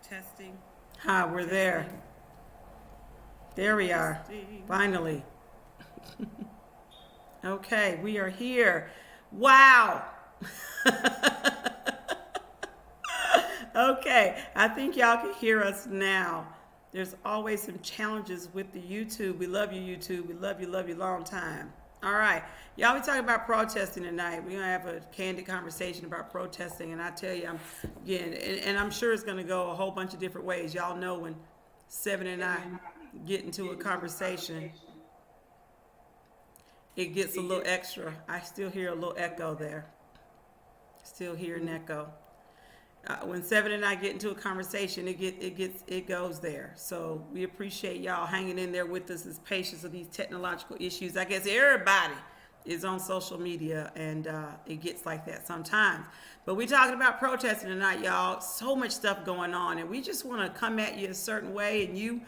Testing, Hi, we're there. testing, There we are. testing. Finally. Okay, we are here. Wow. Okay, I think y'all can hear us now. There's always some challenges with the YouTube. We love you, YouTube. We love you, long time. All right, y'all. We talking about protesting tonight. We're gonna have a candid conversation about protesting, and I tell you, I'm again, and I'm sure it's gonna go a whole bunch of different ways. Y'all know when Seven and I get into a conversation, it gets a little extra. I still hear a little echo there. Still hear an echo. When Seven and I get into a conversation, it goes there. So we appreciate y'all hanging in there with us as patients of these technological issues. I guess everybody is on social media, and it gets like that sometimes. But we're talking about protesting tonight, y'all. So much stuff going on, and we just want to come at you a certain way, and you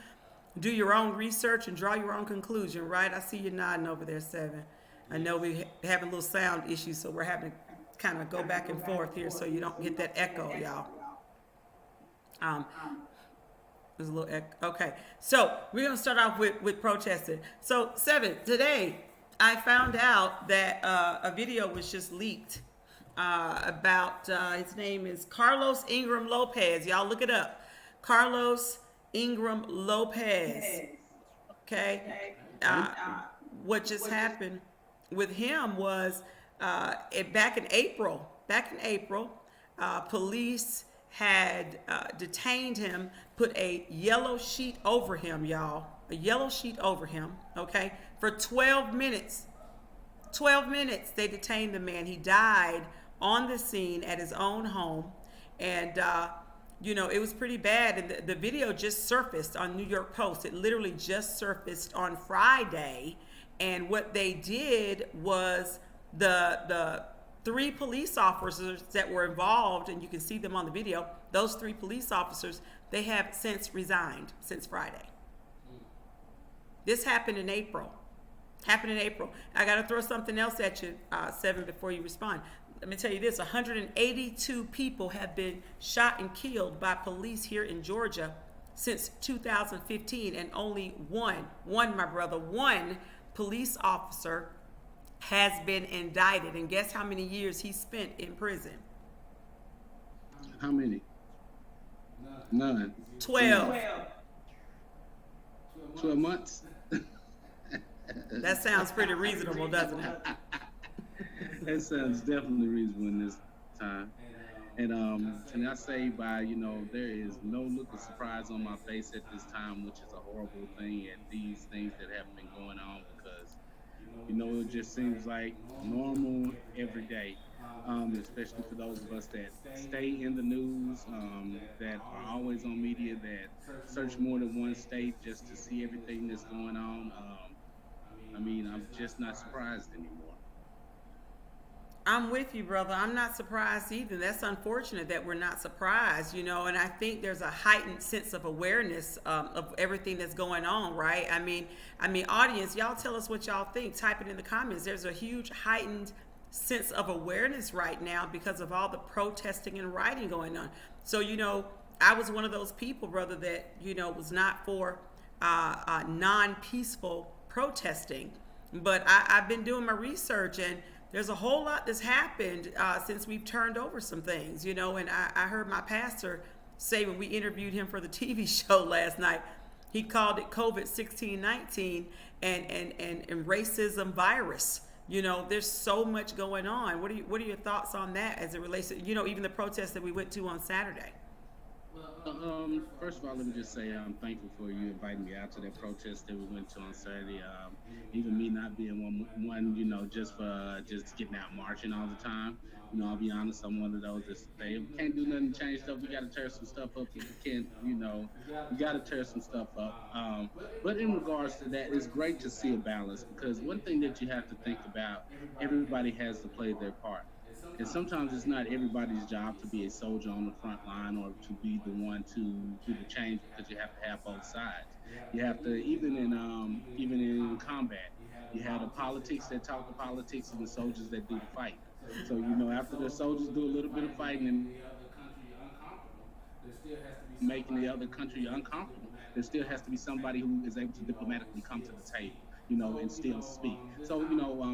do your own research and draw your own conclusion. Right? I see you nodding over there, Seven. I know we having a little sound issues, so we're having to kind of go back and forth here so you don't get that echo, y'all. Um, there's a little echo. Okay, so we're gonna start off with protesting. So Seven, today I found out that a video was just leaked about his name is Carlos Ingram Lopez. Y'all look it up. Carlos Ingram Lopez. Okay. Uh, what just happened with him was back in April. Police had detained him, put a yellow sheet over him, y'all. A yellow sheet over him, okay, for 12 minutes. 12 minutes they detained the man. He died on the scene at his own home. And, it was pretty bad. And the video just surfaced on New York Post. It literally just surfaced on Friday. And what they did was the three police officers that were involved, and you can see them on the video, those three police officers, they have since resigned since Friday. This happened in April. I got to throw something else at you, Seven, before you respond. Let me tell you this: 182 people have been shot and killed by police here in Georgia since 2015, and only one police officer has been indicted. And guess how many years he spent in prison? How many? None. 12. 12 months? That sounds pretty reasonable, doesn't it? That sounds definitely reasonable in this time. And I say there is no look of surprise on my face at this time, which is a horrible thing at these things that have been going on because, it just seems like normal every day, especially for those of us that stay in the news, that are always on media, that search more than one state just to see everything that's going on. I'm just not surprised anymore. I'm with you, brother. I'm not surprised either. That's unfortunate that we're not surprised, and I think there's a heightened sense of awareness of everything that's going on, right? Audience, y'all tell us what y'all think. Type it in the comments. There's a huge heightened sense of awareness right now because of all the protesting and rioting going on. So, I was one of those people, brother, that, was not for non-peaceful protesting. But I've been doing my research, and there's a whole lot that's happened since we've turned over some things, and I heard my pastor say when we interviewed him for the TV show last night, he called it COVID 1619 and racism virus. There's so much going on. What are your thoughts on that as it relates to, even the protest that we went to on Saturday? First of all, let me just say I'm thankful for you inviting me out to that protest that we went to on Saturday. Even me not being one, just for just getting out marching all the time. I'll be honest, I'm one of those that say, if we can't do nothing to change stuff, we got to tear some stuff up. If we can't, we got to tear some stuff up. But in regards to that, it's great to see a balance because one thing that you have to think about, everybody has to play their part. And sometimes it's not everybody's job to be a soldier on the front line or to be the one to do the change because you have to have both sides. You have to, even in combat, you have the politics that talk the politics and the soldiers that do the fight. So, after the soldiers do a little bit of fighting and making the other country uncomfortable. There still has to be somebody who is able to diplomatically come to the table, and still speak. So,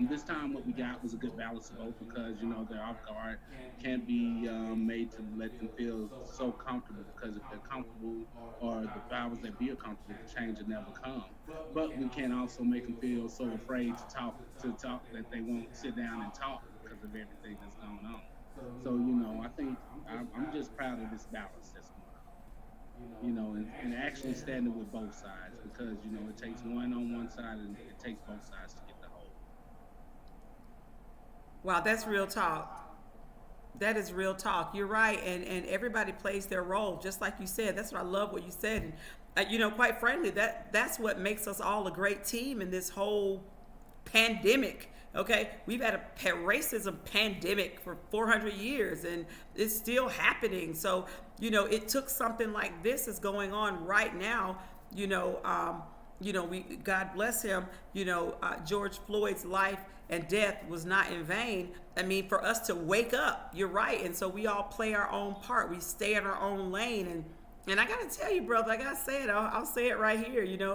this time what we got was a good balance of both because, they're off guard. You can't be made to let them feel so comfortable because if they're comfortable or the powers that be are comfortable, the change will never come. But we can't also make them feel so afraid to talk that they won't sit down and talk because of everything that's going on. So, I think I'm just proud of this balance that's going on, and actually standing with both sides because, it takes one on one side and it takes both sides to get the whole. Wow, that's real talk. That is real talk. You're right, and everybody plays their role, just like you said. That's what I love what you said, and quite frankly, that's what makes us all a great team in this whole pandemic. Okay, we've had a racism pandemic for 400 years, and it's still happening. So it took something like this is going on right now. We God bless him. George Floyd's life and death was not in vain. I mean, for us to wake up, you're right, and so we all play our own part. We stay in our own lane, and I gotta tell you, brother, I gotta say it. I'll say it right here. You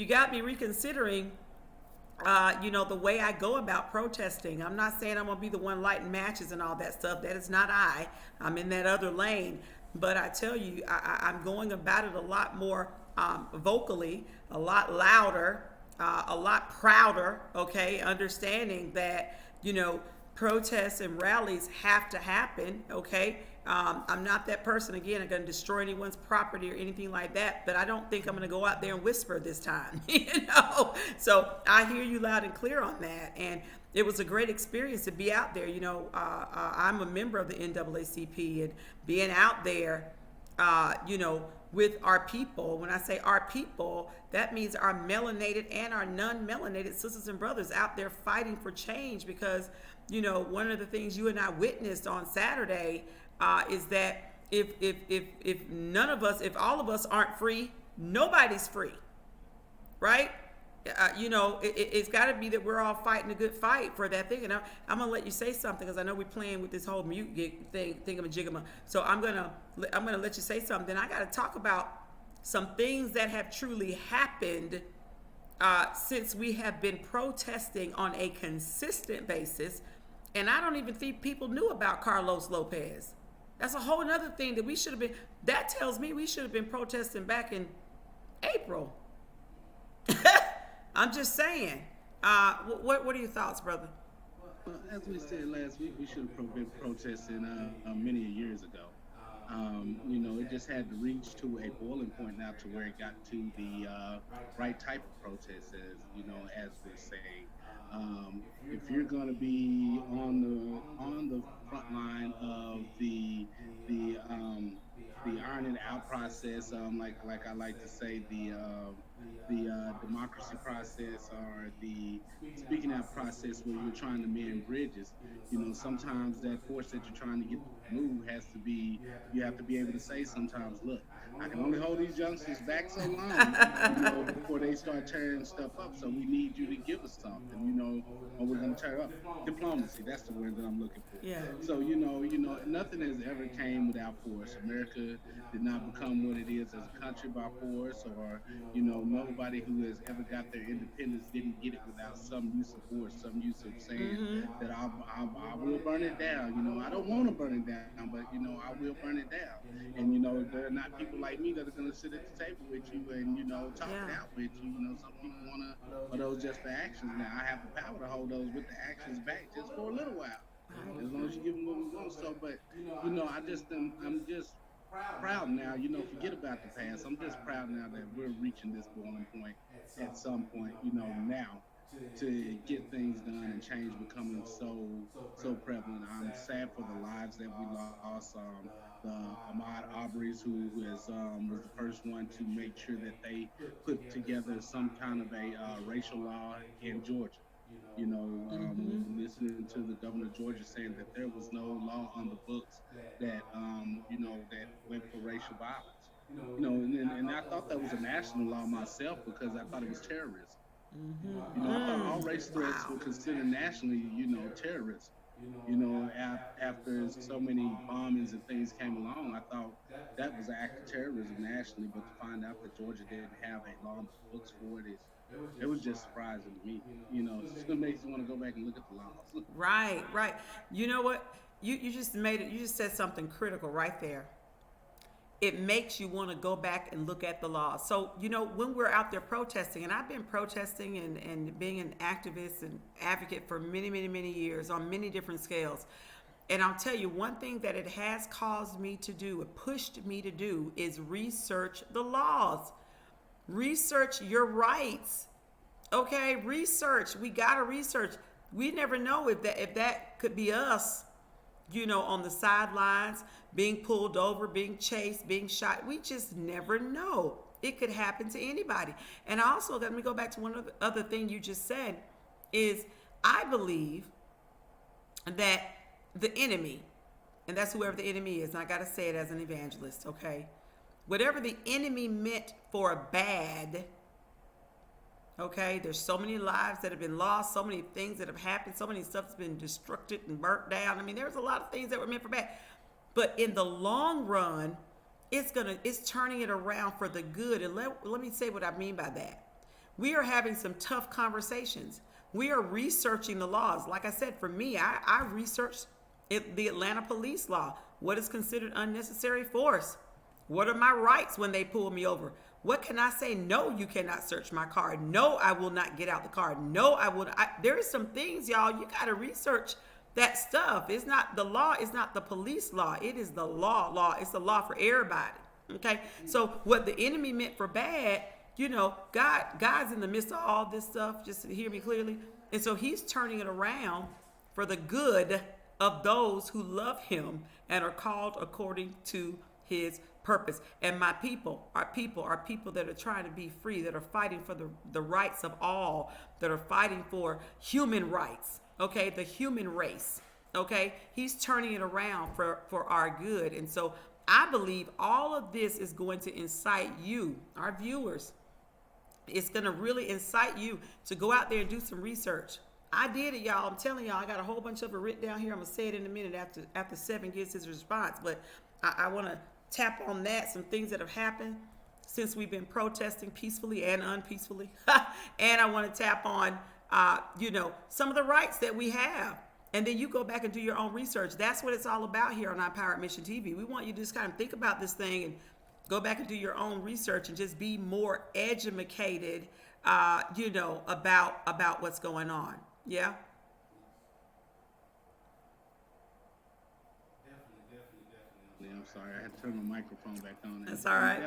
got me reconsidering. The way I go about protesting. I'm not saying I'm gonna be the one lighting matches and all that stuff. That is not I. I'm in that other lane. But I tell you, I'm going about it a lot more vocally, a lot louder, a lot prouder. Okay, understanding that protests and rallies have to happen. Okay, I'm not that person again. I'm going to destroy anyone's property or anything like that. But I don't think I'm going to go out there and whisper this time. So I hear you loud and clear on that, and it was a great experience to be out there. I'm a member of the NAACP, and being out there, with our people. When I say our people, that means our melanated and our non-melanated sisters and brothers out there fighting for change. Because one of the things you and I witnessed on Saturday is that if none of us, if all of us aren't free, nobody's free, right? It's got to be that we're all fighting a good fight for that thing. And I'm gonna let you say something because I know we're playing with this whole mute gig thing, thingamajigama. So I'm gonna let you say something. I got to talk about some things that have truly happened since we have been protesting on a consistent basis. And I don't even think people knew about Carlos Lopez. That's a whole other thing that we should have been. That tells me we should have been protesting back in April. I'm just saying. What are your thoughts, brother? Well, as we said last week, we should have been protesting many years ago. It just had to reach to a boiling point now to where it got to the right type of protest, as we say. If you're going to be on the front line of the ironing out process, like I like to say, the democracy process or the speaking out process where you're trying to mend bridges. Sometimes that force that you're trying to get to move has to be you have to be able to say sometimes, look, I can only hold these youngsters back so long, before they start tearing stuff up. So we need you to give us something, or we're gonna tear up. Diplomacy, that's the word that I'm looking for. Yeah. So nothing has ever came without force. America did not become what it is as a country by force, or nobody who has ever got their independence didn't get it without some use of force, some use of saying that I will burn it down. I don't want to burn it down, but I will burn it down. And there are not people like me that are going to sit at the table with you and talk it out with you. Some people want to hold those just for actions. Now I have the power to hold those with the actions back just for a little while, as long as you give them what we want. So, but I'm just proud now. Forget about the past. I'm just proud now that we're reaching this boiling point at some point. Now to get things done and change becoming so prevalent. I'm sad for the lives that we lost. The Ahmaud Arbery's, who was the first one to make sure that they put together some kind of a racial law in Georgia. Listening to the governor of Georgia saying that there was no law on the books that that went for racial violence. And I thought that was a national law myself because I thought it was terrorism. I thought all race threats Wow. were considered nationally, terrorism. After so many bombings and things came along, I thought that was an act of terrorism nationally. But to find out that Georgia didn't have a law on the books for it was just surprising to me. It makes you want to go back and look at the laws. Right, right. You know what? You just made it. You just said something critical right there. It makes you want to go back and look at the laws. So, when we're out there protesting, and I've been protesting and being an activist and advocate for many, many, many years on many different scales. And I'll tell you one thing that it has caused me to do, it pushed me to do, is research the laws. Research your rights. Okay, research. We gotta research. We never know if that could be us, on the sidelines, being pulled over, being chased, being shot. We just never know. It could happen to anybody. And also, let me go back to one other thing you just said, is I believe that the enemy, and that's whoever the enemy is, and I got to say it as an evangelist, okay? Whatever the enemy meant for a bad, okay, there's so many lives that have been lost, so many things that have happened, so many stuff's been destructed and burnt down. I mean, there's a lot of things that were meant for bad. But in the long run, it's turning it around for the good. And let me say what I mean by that. We are having some tough conversations. We are researching the laws. Like I said, for me, I researched the Atlanta police law. What is considered unnecessary force? What are my rights when they pull me over? What can I say? No, you cannot search my car. No, I will not get out the car. No, I will. There is some things, y'all, you got to research that stuff. It's not the law. It's not the police law. It is the law. It's the law for everybody. Okay. So what the enemy meant for bad, God's in the midst of all this stuff. Just to hear me clearly. And so He's turning it around for the good of those who love Him and are called according to His purpose. And my people are people that are trying to be free, that are fighting for the rights of all, that are fighting for human rights, okay, the human race, okay. He's turning it around for our good. And so I believe all of this is going to incite you, our viewers. It's going to really incite you to go out there and do some research. I did it, y'all. I'm telling y'all, I got a whole bunch of it written down here. I'm going to say it in a minute after Seven gives his response. But I want to tap on that, some things that have happened since we've been protesting peacefully and unpeacefully. And I want to tap on, some of the rights that we have. And then you go back and do your own research. That's what it's all about here on ImPowered Mission TV. We want you to just kind of think about this thing and go back and do your own research and just be more educated, about what's going on. Yeah. I'm sorry, I had to turn my microphone back on. That's all right.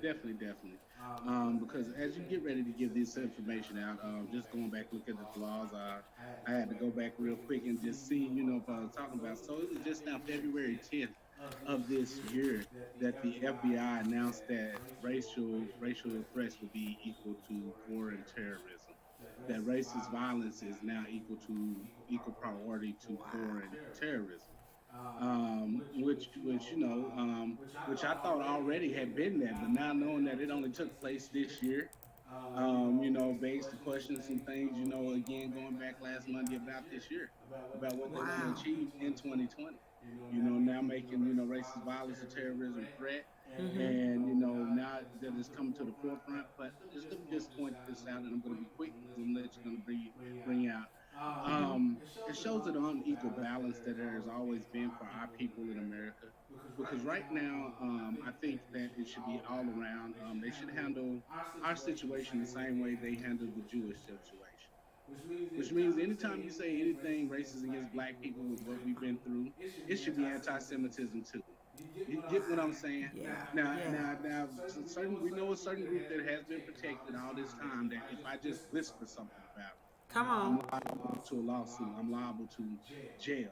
Definitely. Because as you get ready to give this information out, just going back looking at the laws, I had to go back real quick and just see, if I was talking about. So it was just now February 10th of this year that the FBI announced that racial threats would be equal to foreign terrorism. That racist violence is now equal priority to foreign terrorism. Which I thought already had been there, but now knowing that it only took place this year, begs to question some things, again, going back last Monday about this year, about what they want to achieve in 2020. Now making, racist violence and terrorism threat. Mm-hmm. And, now that it's coming to the forefront, but just let me just point this out, and I'm going to be quick because I'm going to bring out. It shows an unequal balance that there has always been for our people in America. Because right now, I think that it should be all around. They should handle our situation the same way they handled the Jewish situation. Which means anytime you say anything racist against black people with what we've been through, it should be anti-Semitism too. You get what I'm saying? Yeah. Now, we know a certain group that has been protected all this time. That if I just whisper something about it, Come I'm on. liable to a lawsuit. I'm liable to jail,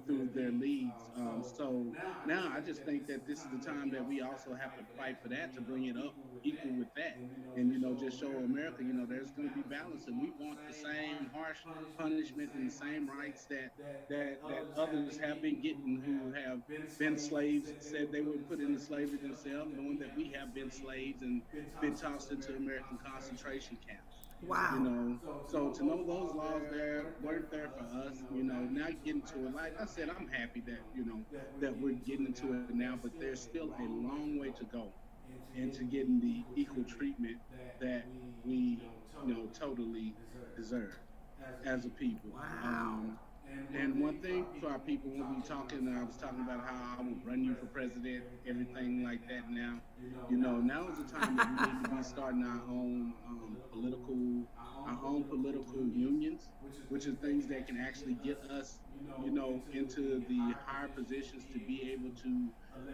through their leads. So now I just think that this is the time that we also have to fight for that, to bring it up equal with that. And, just show America, there's going to be balance. And we want the same harsh punishment and the same rights that others have been getting who have been slaves, said they were put into slavery themselves, knowing that we have been slaves and been tossed into American concentration camps. You Wow. know, so to know those laws there weren't there for us, you know, now getting to it, like I said, I'm happy that, you know, that we're getting into it now, but there's still a long way to go into getting the equal treatment that we, you know, totally deserve as a people. Wow. And one thing for our people, when we talking, I was talking about how I would run you for president, everything like that. Now, you know, now is the time that we need to be starting our own political unions, which are things that can actually get us, you know, into the higher positions to be able to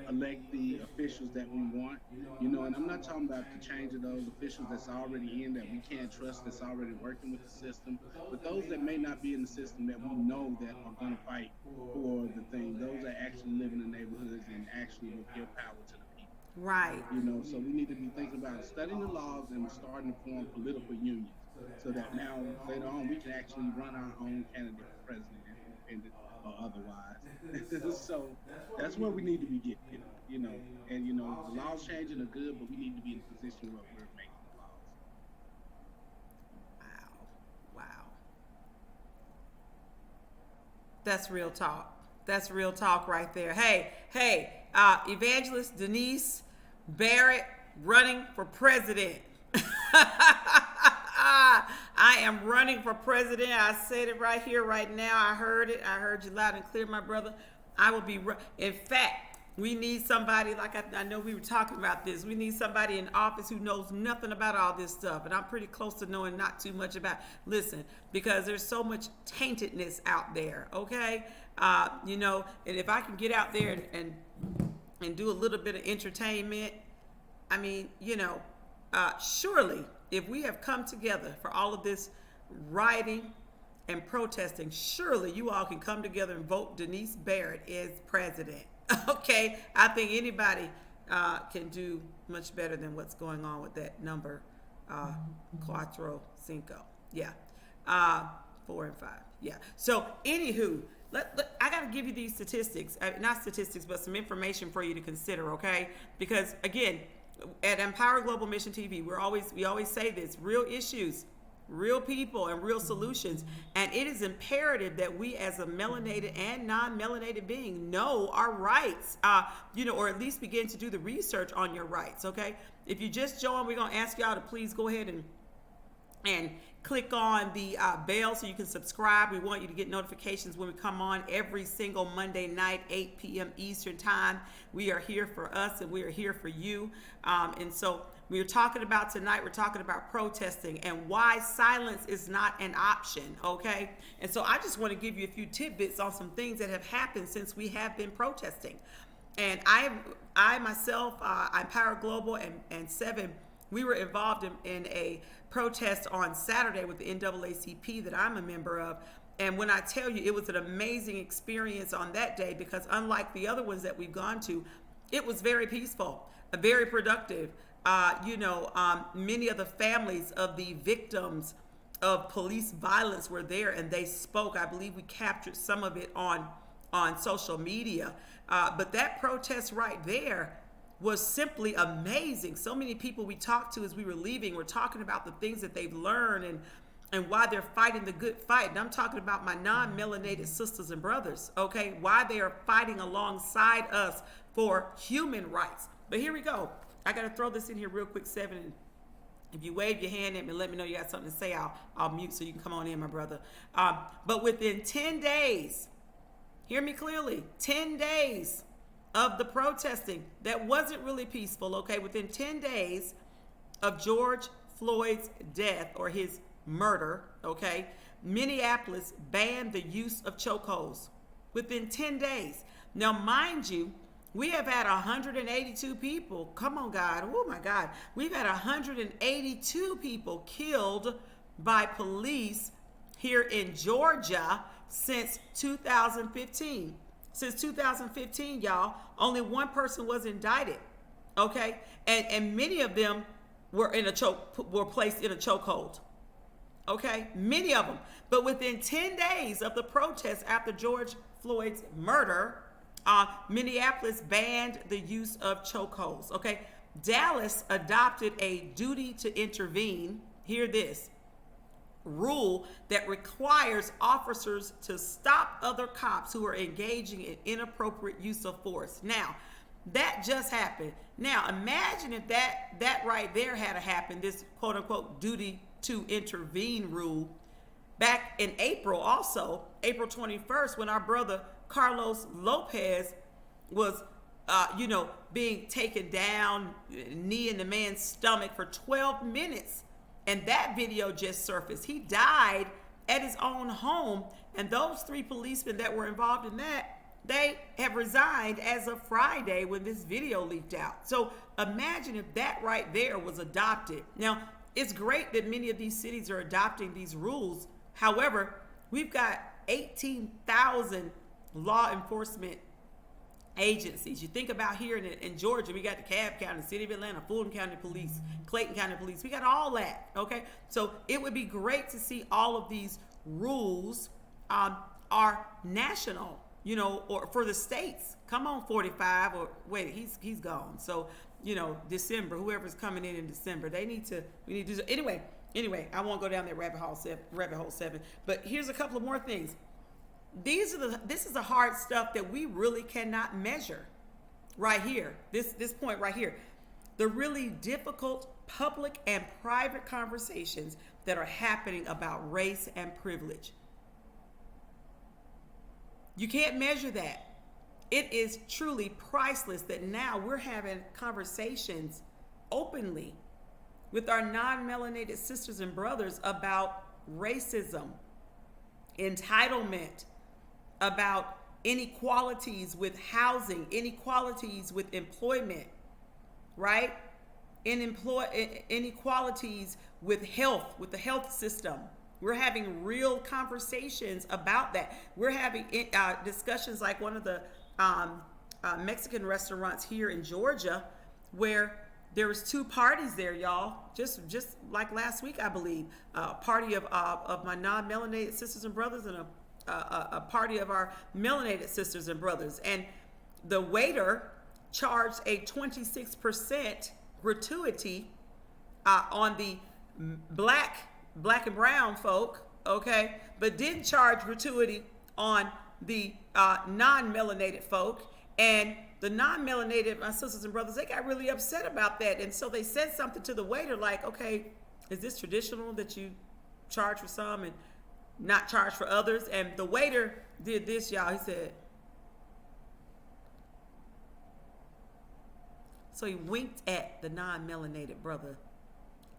elect the officials that we want. You know, and I'm not talking about the change of those officials that's already in that we can't trust, that's already working with the system, but those that may not be in the system that we know that are going to fight for the thing, those that actually live in the neighborhoods and actually will give power to the people. Right. You know, so we need to be thinking about studying the laws and starting to form political unions so that now later on we can actually run our own candidate for president, independent or otherwise. So that's where we need to be getting, you know. And you know, the laws changing are good, but we need to be in a position where we're making the laws. Wow. Wow. That's real talk. That's real talk right there. Evangelist Denise Barrett running for president. I am running for president. I said it right here, right now. I heard it. I heard you loud and clear, my brother. I will be. In fact, we need somebody, like I know we were talking about this. We need somebody in office who knows nothing about all this stuff. And I'm pretty close to knowing not too much about. Listen, because there's so much taintedness out there, okay? You know, and if I can get out there and do a little bit of entertainment, I mean, you know, surely if we have come together for all of this rioting and protesting, surely you all can come together and vote Denise Barrett as president. Okay, I think anybody can do much better than what's going on with that number, cuatro, cinco. Yeah, 4 and 5. Yeah. So, anywho, I got to give you these statistics, not statistics, but some information for you to consider. Okay, because again, at ImPowered Global Mission TV, we always say this: real issues, real people, and real solutions. And it is imperative that we, as a melanated and non-melanated being, know our rights, you know, or at least begin to do the research on your rights. Okay, if you just join, we're gonna ask y'all to please go ahead and click on the bell so you can subscribe. We want you to get notifications when we come on every single Monday night, 8 p.m. Eastern time. We are here for us and we are here for you. And so we're talking about tonight, we're talking about protesting and why silence is not an option, okay? And so I just want to give you a few tidbits on some things that have happened since we have been protesting. And I myself, ImPowered Global and Seven, we were involved in a protest on Saturday with the NAACP that I'm a member of. And when I tell you, it was an amazing experience on that day because unlike the other ones that we've gone to, it was very peaceful, very productive. Many of the families of the victims of police violence were there and they spoke. I believe we captured some of it on social media. But that protest right there was simply amazing. So many people we talked to as we were leaving were talking about the things that they've learned and why they're fighting the good fight. And I'm talking about my non-melanated sisters and brothers, okay? Why they are fighting alongside us for human rights. But here we go. I got to throw this in here real quick, Seven. If you wave your hand at me, let me know you got something to say. I'll mute so you can come on in, my brother. But within 10 days, hear me clearly, 10 days of the protesting that wasn't really peaceful, okay? Within 10 days of George Floyd's death or his murder, okay, Minneapolis banned the use of chokeholds within 10 days. Now, mind you, we have had 182 people. Come on, God. Oh, my God. We've had 182 people killed by police here in Georgia since 2015. Since 2015, y'all, only one person was indicted, okay? And many of them were placed in a chokehold, okay? Many of them. But within 10 days of the protest after George Floyd's murder, Minneapolis banned the use of chokeholds, okay? Dallas adopted a duty to intervene. Hear this. rule that requires officers to stop other cops who are engaging in inappropriate use of force. Now, that just happened. Now, imagine if that right there had to happen, this quote unquote duty to intervene rule, back in April, also April 21st, when our brother Carlos Lopez was being taken down, knee in the man's stomach for 12 minutes. And that video just surfaced. He died at his own home. And those three policemen that were involved in that, they have resigned as of Friday when this video leaked out. So imagine if that right there was adopted. Now, it's great that many of these cities are adopting these rules. However, we've got 18,000 law enforcement agencies. You think about here in Georgia, we got the Cobb County, City of Atlanta, Fulton County Police, Clayton County Police. We got all that, okay? So it would be great to see all of these rules are national, or for the states. Come on, 45, or wait, he's gone. So, December, whoever's coming in December, we need to do so. Anyway, I won't go down that rabbit hole seven. But here's a couple of more things. This is the hard stuff that we really cannot measure right here. This point right here. The really difficult public and private conversations that are happening about race and privilege. You can't measure that. It is truly priceless that now we're having conversations openly with our non-melanated sisters and brothers about racism, entitlement, about inequalities with housing, inequalities with employment, right? Inequalities with health, with the health system. We're having real conversations about that. We're having discussions like one of the Mexican restaurants here in Georgia, where there was two parties there, y'all. Just like last week, I believe, a party of my non-melanated sisters and brothers, and a party of our melanated sisters and brothers. And the waiter charged a 26% gratuity on the black and brown folk, okay, but didn't charge gratuity on the non-melanated folk. And the non-melanated, my sisters and brothers, they got really upset about that. And so they said something to the waiter like, okay, is this traditional that you charge for some and not charge for others? And the waiter did this, y'all. He said, so he winked at the non-melanated brother,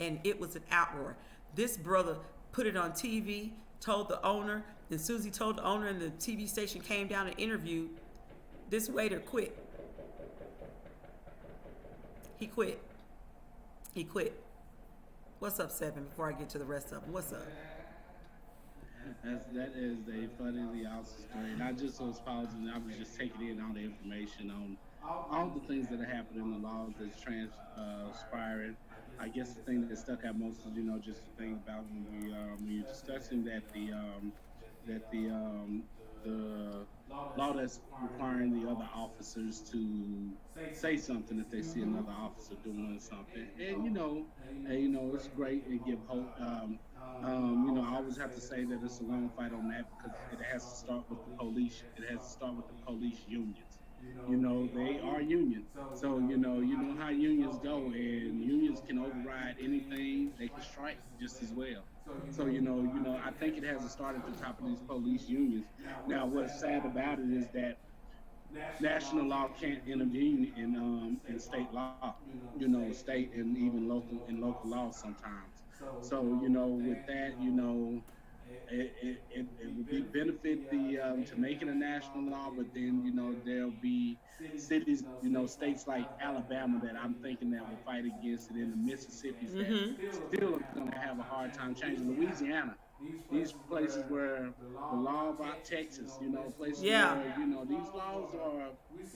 and it was an outroar. This brother put it on TV, told the owner, and as soon as he told the owner and the TV station came down and interviewed, this waiter quit. He quit. What's up, Seven, before I get to the rest of them? What's up? That is a funnily awesome story. And I just was pausing. I was just taking in all the information on all the things that are happening in the laws that's transpiring. I guess the thing that stuck out most is, just the thing about when you're discussing that the law that's requiring the other officers to say something if they see another officer doing something, and it's great and give hope. I always have to say that it's a long fight on that, because it has to start with the police. It has to start with the police unions. They are union. So, how unions go, and unions can override anything. They can strike just as well. So, I think it has to start at the top of these police unions. Now, what's sad about it is that national law can't intervene in state law, state and even local law sometimes. So, with that, it would be benefit to make it a national law, but then there'll be cities, states like Alabama that I'm thinking that will fight against it, and the Mississippi's that still are going to have a hard time changing. Louisiana, these places where the law about Texas, places where these laws are.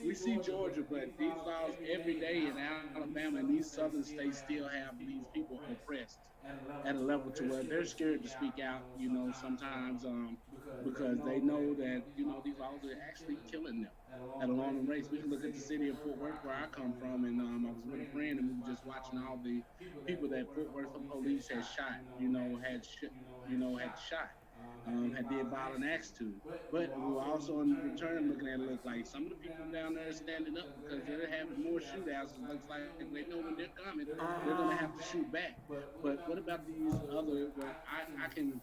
We see Georgia, but these laws every day in Alabama and these southern states still have these people oppressed. at a level to where they're scared to speak out, sometimes because they know that, these laws are actually killing them at a long race. We can look at the city of Fort Worth where I come from, and I was with a friend and we were just watching all the people that Fort Worth police had shot, had shot. Had did violent acts to. But we were also in return looking at it, look like some of the people down there are standing up because they're having more shootouts. It looks like they know when they're coming, they're going to have to shoot back. But what about these other? Where I can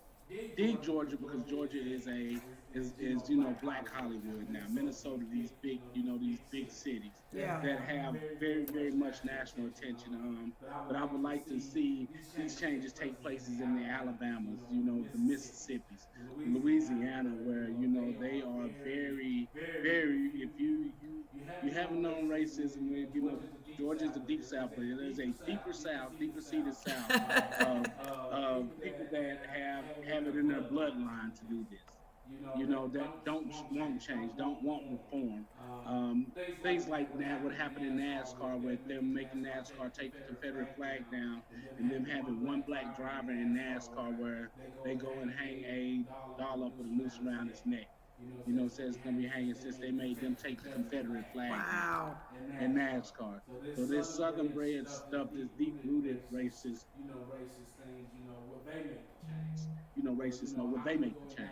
dig Georgia because Georgia is Black Hollywood now. Minnesota, these big cities Yeah. that have very very much national attention. But I would like to see these changes take places in the Alabamas, the Mississippis, Louisiana, where they are very very. If you haven't known racism, Georgia's the deep South, but there's a deeper South, deeper seated South of people that have it in their bloodline to do this. That don't want change, don't want reform. Things like that would happen in NASCAR, where they're making NASCAR take the Confederate flag down, and them having one black driver in NASCAR where they go and hang a doll up with a noose around his neck. Says it's gonna be hanging since they made them take the Confederate flag Wow. down in NASCAR. So this Southern bred stuff, this deep rooted racist, racist, will they make the change?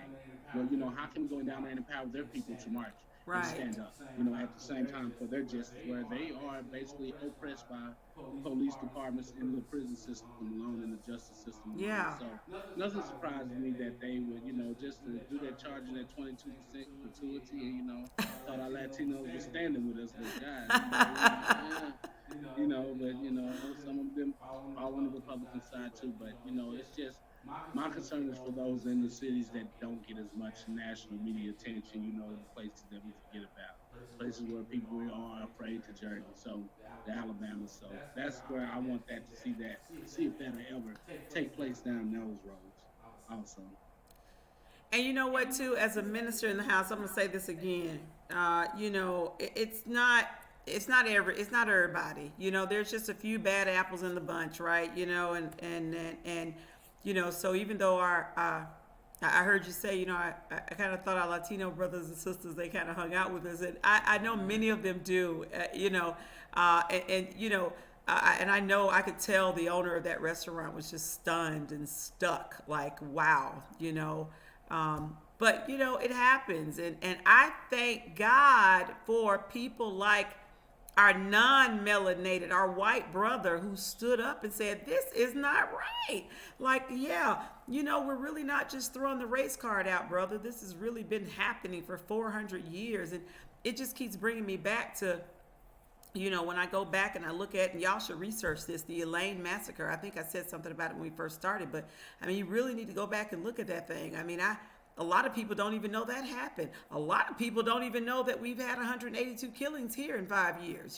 Well, how can we go down there and empower their people to march and Right. stand up, at the same time for their justice, where they are basically oppressed by police departments in the prison system alone, in the justice system alone. Yeah. So nothing surprises me that they would, just to do that charging at 22% gratuity, and, thought our Latinos were standing with us, but God, yeah, but some of them are on the Republican side too. But it's just my concern is for those in the cities that don't get as much national media attention. The places that we forget about, places where people are afraid to journey. So the Alabama. So that's where I want that to see if that'll ever take place down those roads. Also. And you know what, too, as a minister in the house, I'm gonna say this again. It's not everybody. There's just a few bad apples in the bunch, right? And so even though I heard you say, I kind of thought our Latino brothers and sisters, they kind of hung out with us, and I know many of them do, and I know I could tell the owner of that restaurant was just stunned and stuck, like, wow, but it happens, and I thank God for people like our non-melanated, our white brother who stood up and said, this is not right. Like, yeah, we're really not just throwing the race card out, brother. This has really been happening for 400 years. And it just keeps bringing me back to, when I go back and I look at, and y'all should research this, the Elaine massacre. I think I said something about it when we first started, but you really need to go back and look at that thing. A lot of people don't even know that happened. A lot of people don't even know that we've had 182 killings here in 5 years,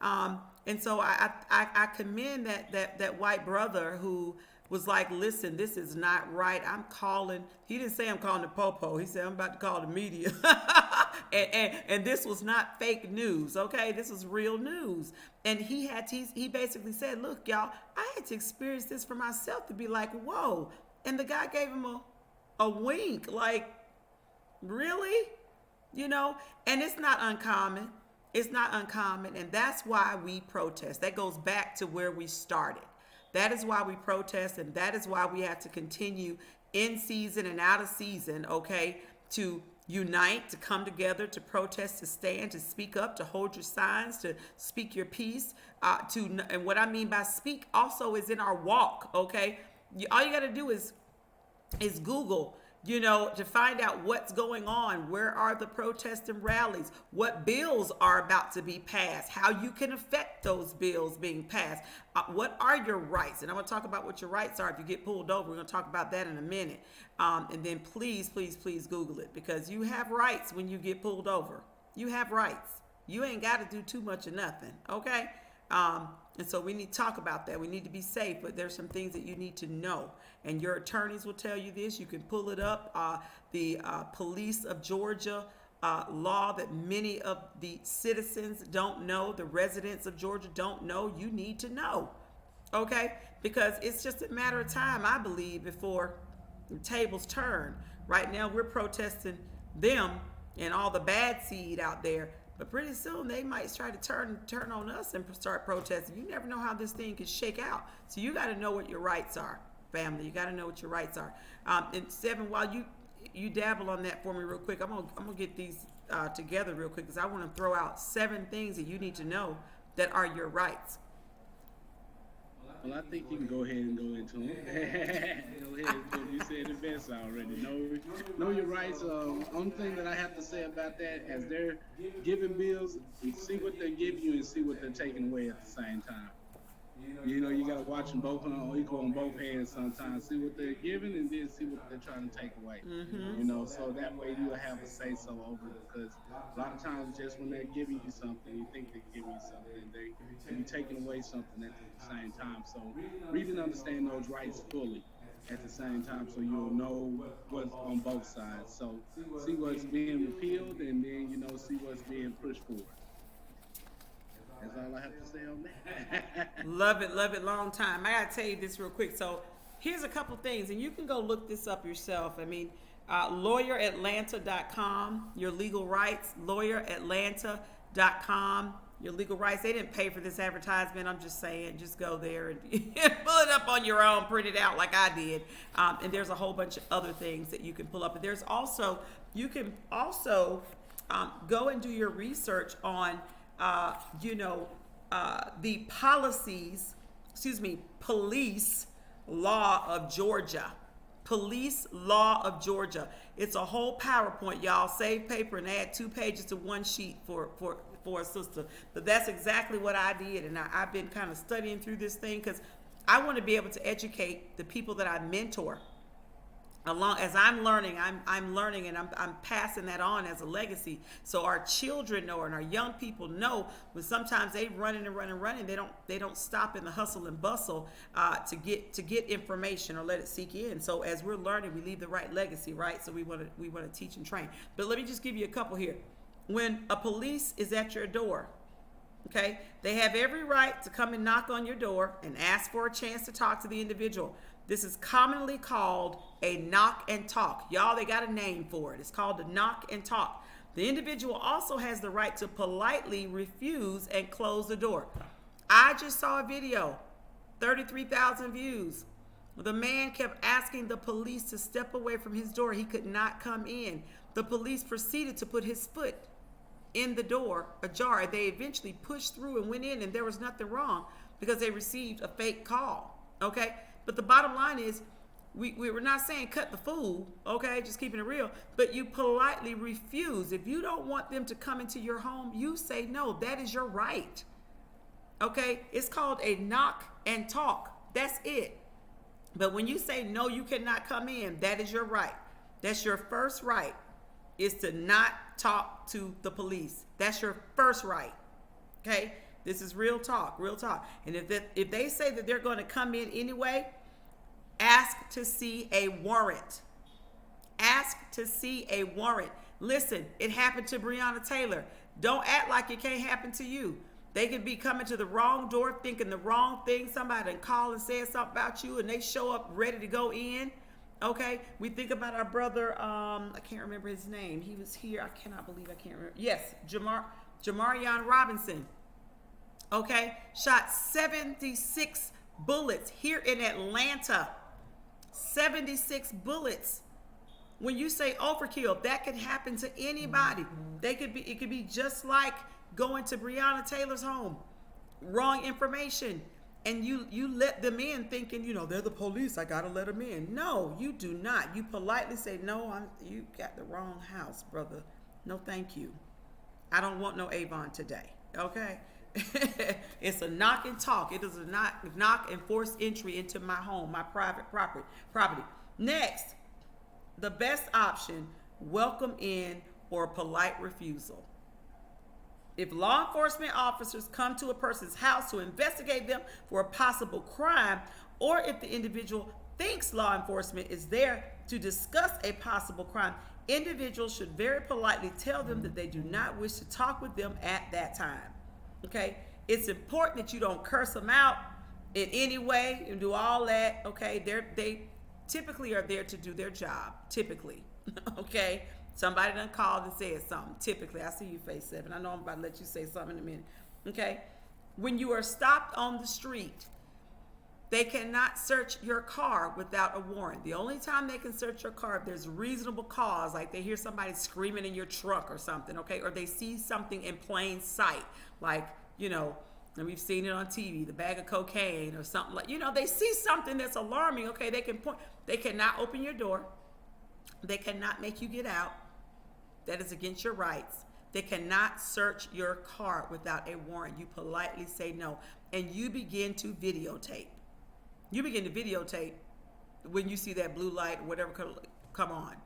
And so I commend that white brother who was like, listen, this is not right. He didn't say I'm calling the popo. He said, I'm about to call the media. and this was not fake news, okay? This was real news. And he basically said, look, y'all, I had to experience this for myself to be like, whoa. And the guy gave him a wink, like, really? And it's not uncommon. It's not uncommon, and that's why we protest. That goes back to where we started. That is why we protest, and that is why we have to continue in season and out of season, okay, to unite, to come together, to protest, to stand, to speak up, to hold your signs, to speak your piece. And what I mean by speak also is in our walk, okay? All you got to do is Google, to find out what's going on. Where are the protests and rallies? What bills are about to be passed? How you can affect those bills being passed? What are your rights? And I'm going to talk about what your rights are if you get pulled over. We're going to talk about that in a minute. And then please, please, please Google it, because you have rights when you get pulled over. You have rights. You ain't got to do too much of nothing, okay? And so we need to talk about that. We need to be safe, but there's some things that you need to know. And your attorneys will tell you this. You can pull it up. The police of Georgia law that many of the citizens don't know, the residents of Georgia don't know. You need to know. Okay? Because it's just a matter of time, I believe, before the tables turn. Right now, we're protesting them and all the bad seed out there. But pretty soon, they might try to turn on us and start protesting. You never know how this thing could shake out. So you got to know what your rights are, family. You got to know what your rights are. And Seven, while you dabble on that for me real quick, I'm gonna get these together real quick because I want to throw out 7 things that you need to know that are your rights. Well, I think you can go ahead and go into them. Go ahead. You said the best already. Know your rights. Only thing that I have to say about that, as they're giving bills, you see what they're giving you and see what they're taking away at the same time. You know, you got to watch them both equal on both hands sometimes. See what they're giving and then see what they're trying to take away. Mm-hmm. You know, so that way you'll have a say-so over it. Because a lot of times just when they're giving you something, you think they're giving you something, they can be taking away something at the same time. So read and understand those rights fully at the same time so you'll know what's on both sides. So see what's being repealed and then, you know, see what's being pushed forward. That's all I have to say on that. Love it, long time. I gotta tell you this real quick. So here's a couple things, and you can go look this up yourself. I mean, lawyeratlanta.com, your legal rights, lawyeratlanta.com, your legal rights. They didn't pay for this advertisement. I'm just saying, just go there and pull it up on your own, print it out like I did. And there's a whole bunch of other things that you can pull up. And there's also, you can also go and do your research on the police law of Georgia. Police law of Georgia. It's a whole PowerPoint, y'all. Save paper and add 2 pages to one sheet for a sister. But that's exactly what I did. And I've been kind of studying through this thing because I want to be able to educate the people that I mentor. Along as I'm learning, I'm learning and I'm passing that on as a legacy. So our children know and our young people know when sometimes they running, they don't stop in the hustle and bustle to get information or let it seek in. So as we're learning, we leave the right legacy, right? So we want to teach and train. But let me just give you a couple here. When a police is at your door, okay, they have every right to come and knock on your door and ask for a chance to talk to the individual. This is commonly called a knock and talk. Y'all, they got a name for it. It's called a knock and talk. The individual also has the right to politely refuse and close the door. I just saw a video, 33,000 views. The man kept asking the police to step away from his door. He could not come in. The police proceeded to put his foot in the door ajar. They eventually pushed through and went in, and there was nothing wrong because they received a fake call. Okay? But the bottom line is, we were not saying cut the fool, okay, just keeping it real, but you politely refuse. If you don't want them to come into your home, you say no. That is your right, okay? It's called a knock and talk. That's it. But when you say no, you cannot come in, that is your right. That's your first right, is to not talk to the police. That's your first right, okay? This is real talk, real talk. And if they say that they're going to come in anyway, ask to see a warrant. Ask to see a warrant. Listen, it happened to Breonna Taylor. Don't act like it can't happen to you. They could be coming to the wrong door, thinking the wrong thing. Somebody call and say something about you, and they show up ready to go in. Okay, we think about our brother. I can't remember his name. He was here. I cannot believe I can't remember. Yes, Jamarion Robinson. Okay, shot 76 bullets here in Atlanta. 76 bullets. When you say overkill, that could happen to anybody. It could be just like going to Breonna Taylor's home. Wrong information. And you let them in thinking, they're the police. I gotta let them in. No, you do not. You politely say, no, you got the wrong house, brother. No, thank you. I don't want no Avon today. Okay. It's a knock and talk. It is a knock and forced entry into my home, my private property. Next, the best option, welcome in or polite refusal. If law enforcement officers come to a person's house to investigate them for a possible crime, or if the individual thinks law enforcement is there to discuss a possible crime, individuals should very politely tell them that they do not wish to talk with them at that time. Okay, it's important that you don't curse them out in any way and do all that. Okay, they typically are there to do their job. Typically, okay. Somebody done called and said something. Typically, I see you face 7. I know I'm about to let you say something in a minute. Okay, when you are stopped on the street, they cannot search your car without a warrant. The only time they can search your car if there's reasonable cause, like they hear somebody screaming in your truck or something, okay, or they see something in plain sight, like, and we've seen it on TV, the bag of cocaine or something like, they see something that's alarming, okay, they can point. They cannot open your door. They cannot make you get out. That is against your rights. They cannot search your car without a warrant. You politely say no, and you begin to videotape. You begin to videotape when you see that blue light, whatever, come on.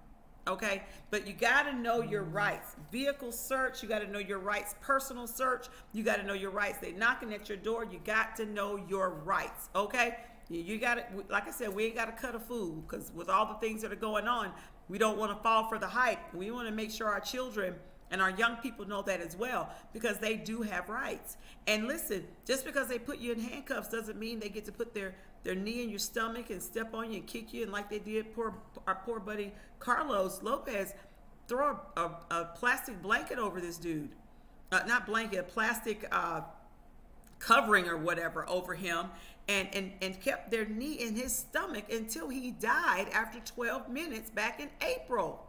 Okay? But you got to know your rights. Vehicle search, you got to know your rights. Personal search, you got to know your rights. They knocking at your door, you got to know your rights. Okay? You got to, like I said, we ain't got to cut a fool, because with all the things that are going on, we don't want to fall for the hype. We want to make sure our children and our young people know that as well, because they do have rights. And listen, just because they put you in handcuffs doesn't mean they get to put their knee in your stomach and step on you and kick you. And like they did our poor buddy Carlos Lopez, throw a plastic blanket over this dude. Not blanket, a plastic covering or whatever over him, and kept their knee in his stomach until he died after 12 minutes back in April.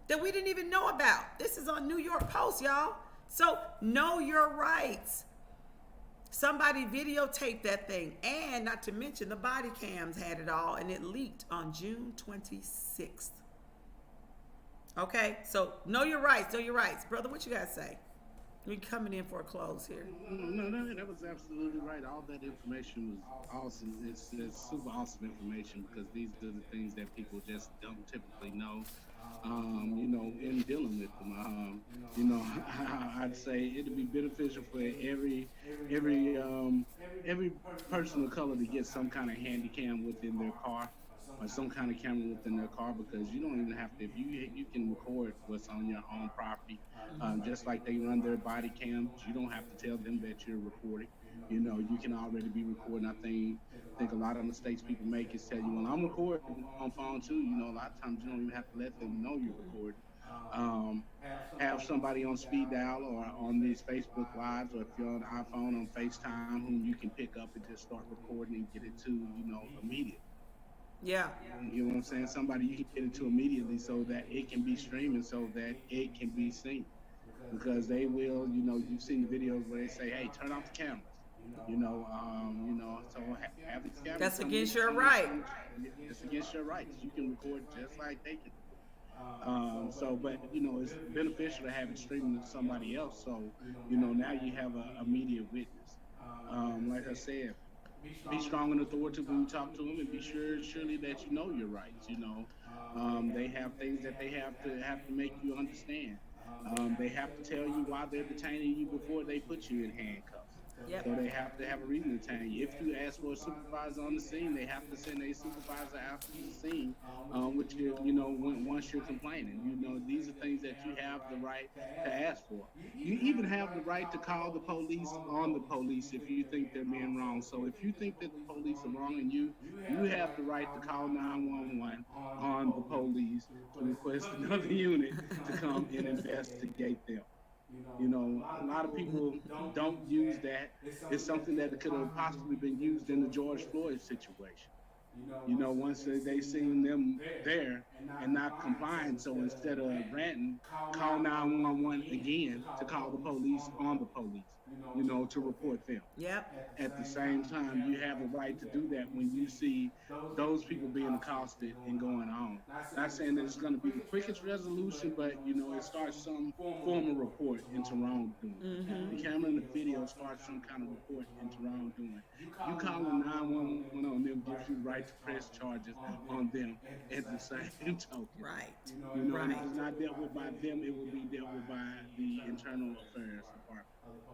That we didn't even know about. This is on New York Post, y'all. So know your rights. Somebody videotaped that thing. And not to mention, the body cams had it all, and it leaked on June 26th. Okay? So know your rights. Know your rights. Brother, what you got to say? We're coming in for a close here. No, that was absolutely right. All that information was awesome. It's super awesome information, because these are the things that people just don't typically know. In dealing with them, I'd say it'd be beneficial for every person of color to get some kind of handy cam within their car, or some kind of camera within their car, because you don't even have to. If you can record what's on your own property, just like they run their body cams. You don't have to tell them that you're recording. You can already be recording. I think a lot of mistakes people make is tell you, well, I'm recording on phone too. A lot of times you don't even have to let them know you're recording. Um, have somebody on speed dial or on these Facebook Lives, or if you're on iPhone, on FaceTime, whom you can pick up and just start recording and get it to, immediately. Yeah. You know what I'm saying? Somebody you can get it to immediately, so that it can be streaming, so that it can be seen. Because they will, you've seen the videos where they say, hey, turn off the cameras. So have these cameras. That's against your right. It's against your rights. You can record just like they can. But it's beneficial to have it streaming to somebody else. So, now you have a media witness. Like I said, be strong and authoritative when you talk to them, and be surely that you know your rights. They have things that they have to make you understand. They have to tell you why they're detaining you before they put you in handcuffs. Yep. So they have to have a reason to detain you. If you ask for a supervisor on the scene, they have to send a supervisor out to the scene, which once you're complaining. These are things that you have the right to ask for. You even have the right to call the police on the police if you think they're being wrong. So if you think that the police are wronging you, you have the right to call 911 on the police to request another unit to come and investigate them. A lot of people don't use that. It's something that could have possibly been used in the George Floyd situation. Once they seen them there and not complying, so instead of ranting, call 911 again to call the police on the police, to report them. Yep. At the same time, you have the right to do that when you see those people being accosted and going on. Not saying that it's going to be the quickest resolution, but it starts some form of report into wrongdoing. Mm-hmm. The camera and the video starts some kind of report into wrongdoing. You calling 911 on them gives you the right to press charges on them at the same token. Right. And if it's not dealt with by them, it will be dealt with by the internal affairs department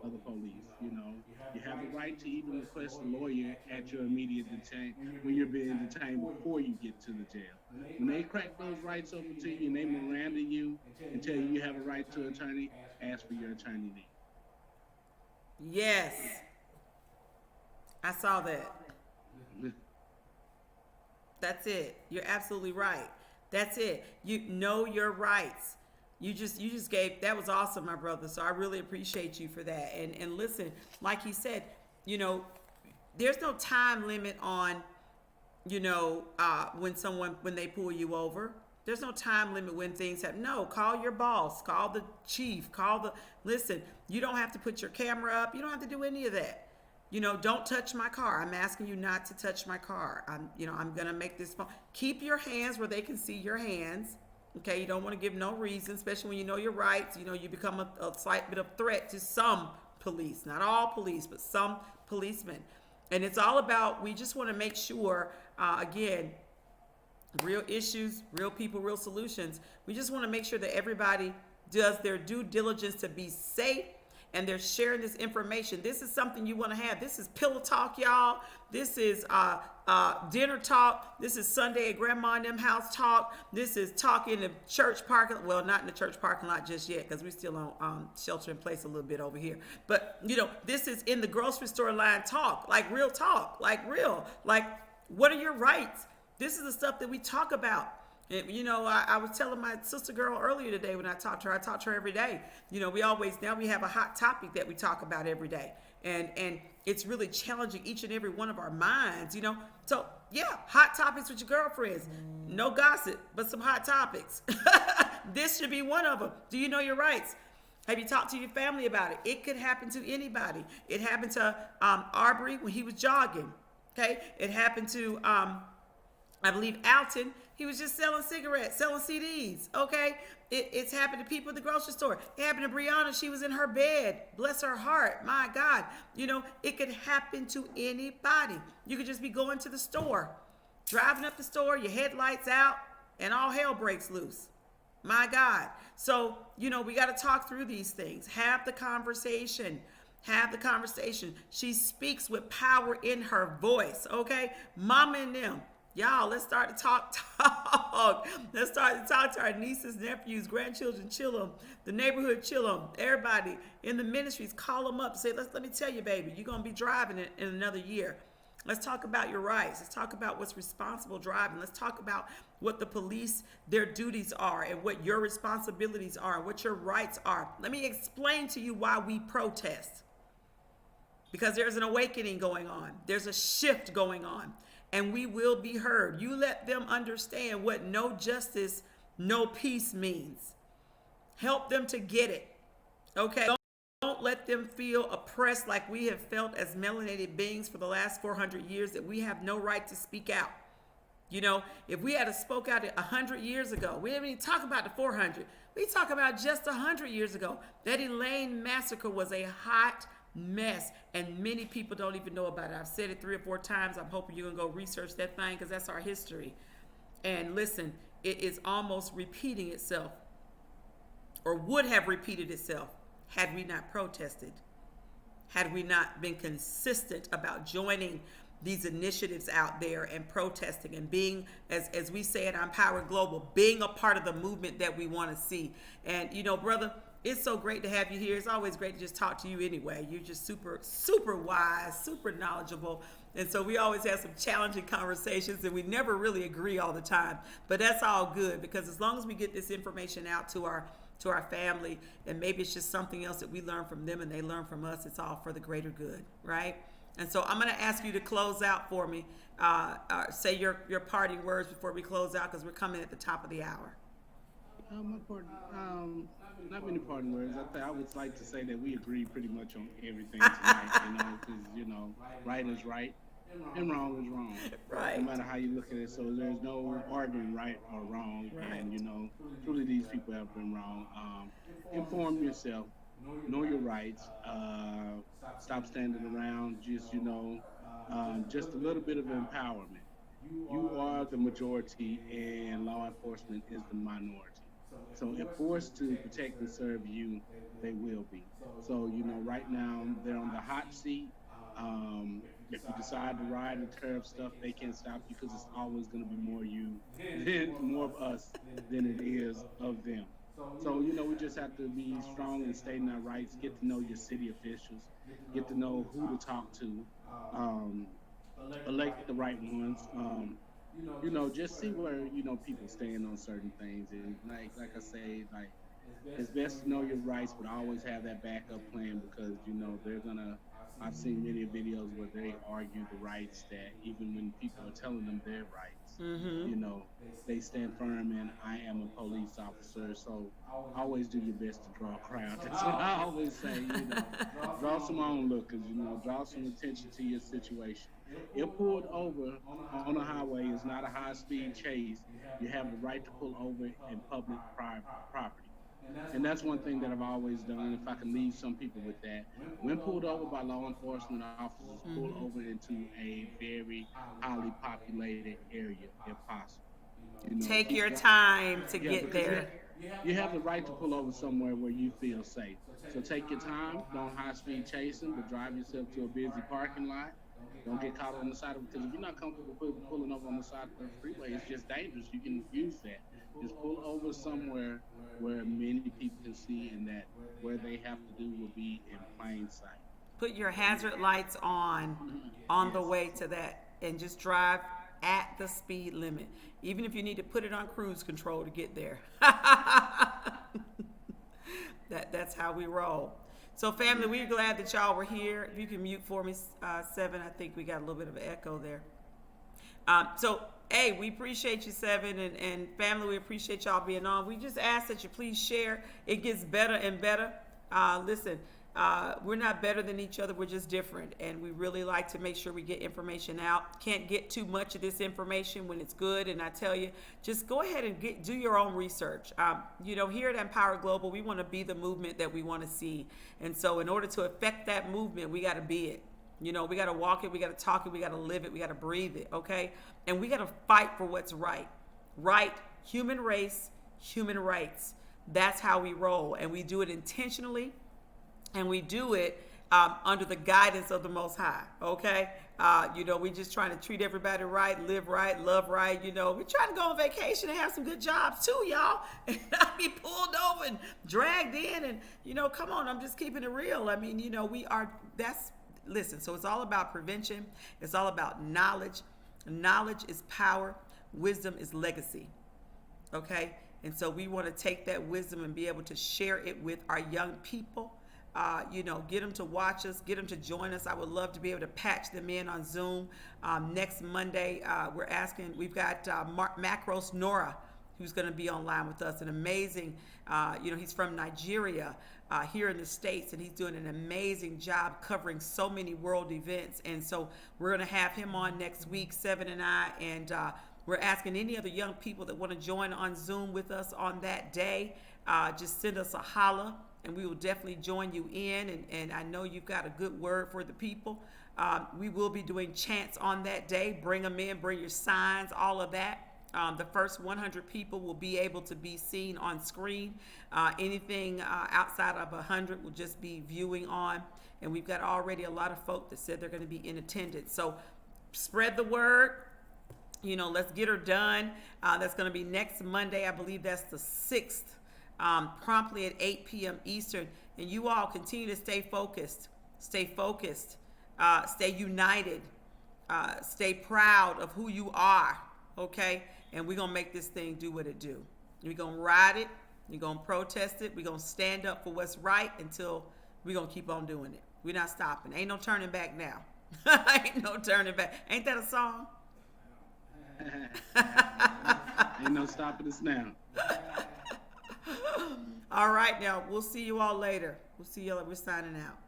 of the police. You have the right to even request a lawyer at your immediate detain when you're being detained before you get to the jail. When they crack those rights open to you and they Miranda you and tell you have a right to an attorney, ask for your attorney name. Yes. I saw that. That's it. You're absolutely right. That's it. You know your rights. You just gave that was awesome, my brother. So I really appreciate you for that. And listen, like he said, you know, there's no time limit on when they pull you over. There's no time limit when things happen. No, call your boss, call the chief, listen, you don't have to put your camera up. You don't have to do any of that. Don't touch my car. I'm asking you not to touch my car. I'm going to make this phone. Keep your hands where they can see your hands. Okay, you don't want to give no reason, especially when you know your rights. You become a slight bit of threat to some police, not all police, but some policemen. And it's all about, we just want to make sure, again, real issues, real people, real solutions. We just want to make sure that everybody does their due diligence to be safe and they're sharing this information. This is something you want to have. This is pillow talk, y'all. This is dinner talk. This is Sunday at Grandma and them house talk. This is talk in the church parking lot. Well, not in the church parking lot just yet because we're still on shelter in place a little bit over here. But, this is in the grocery store line talk, like real talk, like real. Like, what are your rights? This is the stuff that we talk about. And, I was telling my sister girl earlier today when I talked to her every day. Now we have a hot topic that we talk about every day. And it's really challenging each and every one of our minds, So, yeah, hot topics with your girlfriends. No gossip, but some hot topics. This should be one of them. Do you know your rights? Have you talked to your family about it? It could happen to anybody. It happened to Arbery when he was jogging. Okay? It happened to I believe Alton, he was just selling cigarettes, selling CDs, okay? It's happened to people at the grocery store. It happened to Brianna. She was in her bed. Bless her heart. My God. It could happen to anybody. You could just be going to the store, driving up the store, your headlights out, and all hell breaks loose. My God. So, we got to talk through these things. Have the conversation. Have the conversation. She speaks with power in her voice, okay? Mama and them. Y'all, let's start to talk. Let's start to talk to our nieces, nephews, grandchildren, chill them. The neighborhood, chill them. Everybody in the ministries, call them up. Say, let me tell you, baby, you're going to be driving in another year. Let's talk about your rights. Let's talk about what's responsible driving. Let's talk about what the police, their duties are and what your responsibilities are and what your rights are. Let me explain to you why we protest. Because there's an awakening going on. There's a shift going on. And we will be heard. You let them understand what no justice, no peace means. Help them to get it. Okay? Don't let them feel oppressed like we have felt as melanated beings for the last 400 years, that we have no right to speak out. If we had spoke out 100 years ago, we didn't even talk about the 400. We talk about just 100 years ago. That Elaine massacre was a hot mess, and many people don't even know about it. I've said it 3 or 4 times. I'm hoping you're gonna go research that thing, because that's our history. And listen, it is almost repeating itself, or would have repeated itself, had we not protested, had we not been consistent about joining these initiatives out there and protesting and being, as we say at ImPowered Global, being a part of the movement that we want to see. And brother, it's so great to have you here. It's always great to just talk to you anyway. You're just super, super wise, super knowledgeable. And so we always have some challenging conversations, and we never really agree all the time. But that's all good, because as long as we get this information out to our family, and maybe it's just something else that we learn from them and they learn from us, it's all for the greater good, right? And so I'm going to ask you to close out for me. Say your parting words before we close out, because we're coming at the top of the hour. Not many parting words. I would like to say that we agree pretty much on everything tonight, because, right is right and wrong is wrong. Right. No matter how you look at it. So there's no arguing right or wrong. Right. And, truly these people have been wrong. Inform yourself. Know your rights. Stop standing around. Just a little bit of empowerment. You are the majority, and law enforcement is the minority. So if forced to protect and serve you, they will be. So, right now they're on the hot seat. If you decide to ride and tear up stuff, they can't stop you, because it's always going to be more of us than it is of them. So, we just have to be strong and state in our rights, get to know your city officials, get to know who to talk to, um, elect the right ones. Just see where, people stand on certain things. And like I say, like, it's best to know your rights, but always have that backup plan because they're gonna. I've seen many videos where they argue the rights that even when people are telling them their rights, Mm-hmm. you know, they stand firm and I am a police officer, so always do your best to draw a crowd. That's what I always say. Draw some onlookers. Draw some attention to your situation. If pulled over on a highway is not a high-speed chase, you have the right to pull over in public property. And that's one thing that I've always done. If I can leave some people with that, when pulled over by law enforcement officers, pull Mm-hmm. over into a very highly populated area if possible. Take Don't your drive. time to Yeah, get because there. you have the right to pull over somewhere where you feel safe. So take your time. Don't high speed chasing, but drive yourself to a busy parking lot. Don't get caught on the side of it because if you're not comfortable pulling over on the side of the freeway, it's just dangerous. You can use that. Just pull over somewhere where many people can see and that where they have to do will be in plain sight. Put your hazard lights on the Yes. way to that and just drive at the speed limit. Even if you need to put it on cruise control to get there. That's how we roll. So, family, we're glad that y'all were here. If you can mute for me, Seven, I think we got a little bit of an echo there. Hey, we appreciate you, Seven, and family, we appreciate y'all being on. We just ask that you please share. It gets better and better. Listen, we're not better than each other. We're just different, and we really like to make sure we get information out. Can't get too much of this information when it's good, and I tell you, just go ahead and do your own research. Here at ImPowered Global, we want to be the movement that we want to see, and so in order to affect that movement, we got to be it. We got to walk it, we got to talk it, we got to live it, we got to breathe it, okay? And we got to fight for what's right. Right, human race, human rights. That's how we roll. And we do it intentionally, and we do it under the guidance of the Most High, okay? We just trying to treat everybody right, live right, love right. We're trying to go on vacation and have some good jobs too, y'all. And not be pulled over and dragged in. And, come on, I'm just keeping it real. I mean, listen, so it's all about prevention. It's all about knowledge. Knowledge is power. Wisdom is legacy. Okay? And so we want to take that wisdom and be able to share it with our young people. Get them to watch us, get them to join us. I would love to be able to patch them in on Zoom. Next Monday, we've got Macros Nora, who's going to be online with us. An amazing, he's from Nigeria, here in the States, and he's doing an amazing job covering so many world events. And so we're going to have him on next week, Seven and I, and we're asking any other young people that want to join on Zoom with us on that day, just send us a holla, and we will definitely join you in. And I know you've got a good word for the people. We will be doing chants on that day. Bring them in, bring your signs, all of that. The first 100 people will be able to be seen on screen. Anything outside of 100 will just be viewing on. And we've got already a lot of folk that said they're going to be in attendance. So spread the word. Let's get her done. That's going to be next Monday. I believe that's the 6th, promptly at 8 p.m. Eastern. And you all continue to stay focused. Stay focused. Stay united. Stay proud of who you are. Okay? And we're going to make this thing do what it do. We're going to ride it. We're going to protest it. We're going to stand up for what's right until we're going to keep on doing it. We're not stopping. Ain't no turning back now. Ain't no turning back. Ain't that a song? Ain't no stopping us now. All right, now. We'll see you all later. We'll see you. We're signing out.